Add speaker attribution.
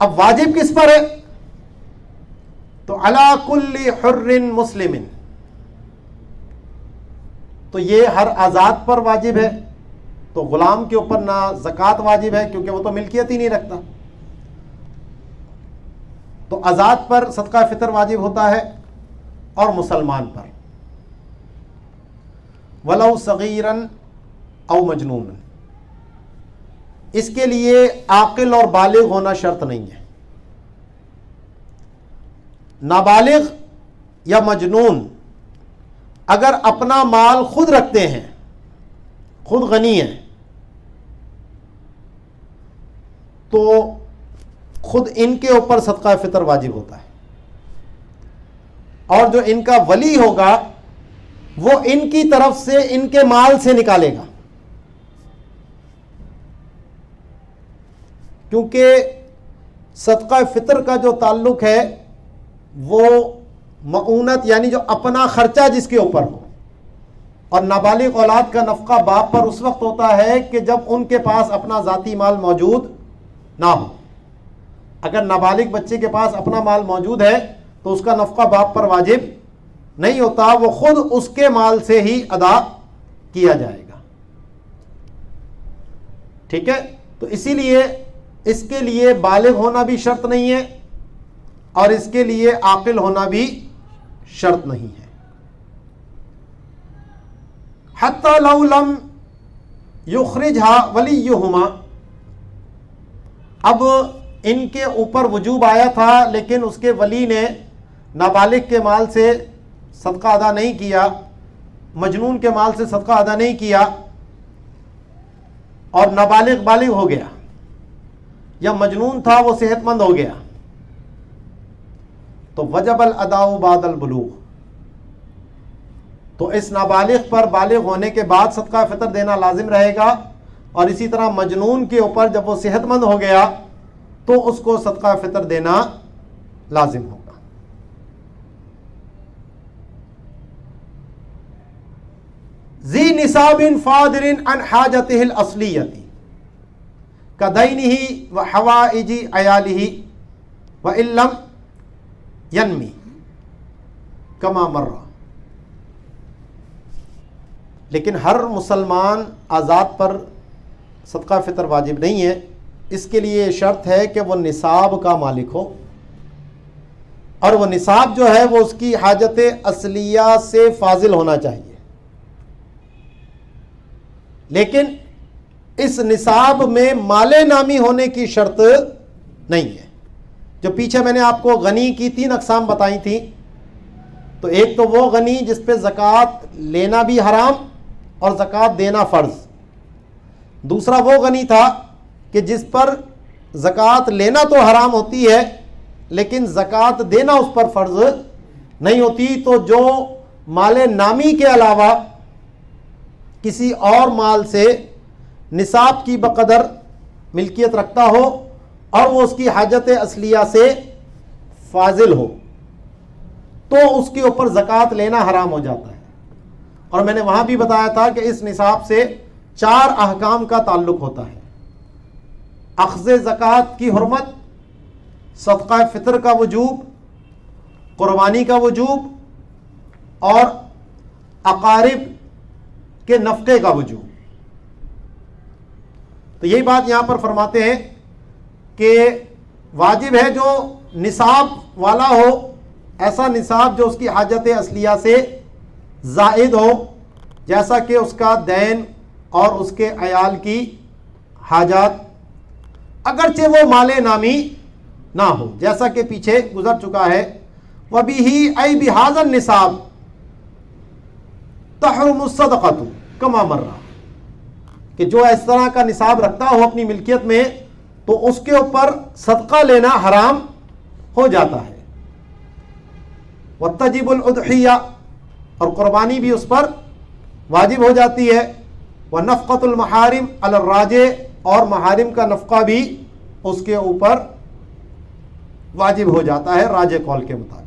Speaker 1: اب واجب کس پر ہے؟ تو علی کل حر مسلم، تو یہ ہر آزاد پر واجب ہے. تو غلام کے اوپر نہ زکوٰۃ واجب ہے کیونکہ وہ تو ملکیت ہی نہیں رکھتا. تو آزاد پر صدقہ فطر واجب ہوتا ہے اور مسلمان پر. ولو صغیرا او مجنون، اس کے لیے عاقل اور بالغ ہونا شرط نہیں ہے. نابالغ یا مجنون اگر اپنا مال خود رکھتے ہیں، خود غنی ہیں، تو خود ان کے اوپر صدقہ فطر واجب ہوتا ہے. اور جو ان کا ولی ہوگا وہ ان کی طرف سے ان کے مال سے نکالے گا، کیونکہ صدقہ فطر کا جو تعلق ہے وہ معونت یعنی جو اپنا خرچہ جس کے اوپر ہو. اور نابالغ اولاد کا نفقہ باپ پر اس وقت ہوتا ہے کہ جب ان کے پاس اپنا ذاتی مال موجود نہ ہو. اگر نابالغ بچے کے پاس اپنا مال موجود ہے تو اس کا نفقہ باپ پر واجب نہیں ہوتا، وہ خود اس کے مال سے ہی ادا کیا جائے گا. ٹھیک ہے؟ تو اسی لیے اس کے لیے بالغ ہونا بھی شرط نہیں ہے اور اس کے لیے عاقل ہونا بھی شرط نہیں ہے. حتی لو لم یخرجھا ولیہما، اب ان کے اوپر وجوب آیا تھا لیکن اس کے ولی نے نابالغ کے مال سے صدقہ ادا نہیں کیا، مجنون کے مال سے صدقہ ادا نہیں کیا، اور نابالغ بالغ ہو گیا یا مجنون تھا وہ صحت مند ہو گیا، تو وجب الاداء بعد البلوغ، تو اس نابالغ پر بالغ ہونے کے بعد صدقہ فطر دینا لازم رہے گا. اور اسی طرح مجنون کے اوپر جب وہ صحت مند ہو گیا تو اس کو صدقہ فطر دینا لازم ہوگا. ذی نصاب فادر عن حاجته الاصلیۃ کدینہ وحوائج عیالہ وان لم ینمی کما مر. لیکن ہر مسلمان آزاد پر صدقہ فطر واجب نہیں ہے. اس کے لیے شرط ہے کہ وہ نصاب کا مالک ہو، اور وہ نصاب جو ہے وہ اس کی حاجت اصلیہ سے فاضل ہونا چاہیے. لیکن اس نصاب میں مال نامی ہونے کی شرط نہیں ہے. جو پیچھے میں نے آپ کو غنی کی 3 اقسام بتائی تھیں، تو ایک تو وہ غنی جس پہ زکوٰۃ لینا بھی حرام اور زکوٰۃ دینا فرض. دوسرا وہ غنی تھا کہ جس پر زکوٰۃ لینا تو حرام ہوتی ہے لیکن زکوٰۃ دینا اس پر فرض نہیں ہوتی. تو جو مال نامی کے علاوہ کسی اور مال سے نصاب کی بقدر ملکیت رکھتا ہو اور وہ اس کی حاجت اصلیہ سے فاضل ہو تو اس کے اوپر زکوٰۃ لینا حرام ہو جاتا ہے. اور میں نے وہاں بھی بتایا تھا کہ اس نصاب سے 4 احکام کا تعلق ہوتا ہے: اخذ زکوٰۃ کی حرمت، صدقہ فطر کا وجوب، قربانی کا وجوب، اور اقارب کے نفقے کا وجوب. تو یہی بات یہاں پر فرماتے ہیں کہ واجب ہے جو نصاب والا ہو، ایسا نصاب جو اس کی حاجت اصلیہ سے زائد ہو، جیسا کہ اس کا دین اور اس کے عیال کی حاجات، اگرچہ وہ مال نامی نہ ہو، جیسا کہ پیچھے گزر چکا ہے. وَبِهِ أَيْ بِهَذَا النِّصَابِ تَحْرُمُ الصَّدَقَةُ كَمَا مَرَّ، کہ جو اس طرح کا نصاب رکھتا ہو اپنی ملکیت میں تو اس کے اوپر صدقہ لینا حرام ہو جاتا ہے. وَتَجِبُ الْأُضْحِيَّةُ، اور قربانی بھی اس پر واجب ہو جاتی ہے. وَنَفْقَةُ الْمَحَارِمِ عَلَى الرَّاجِحِ، اور محارم کا نفقہ بھی اس کے اوپر واجب ہو جاتا ہے راجح قول کے مطابق.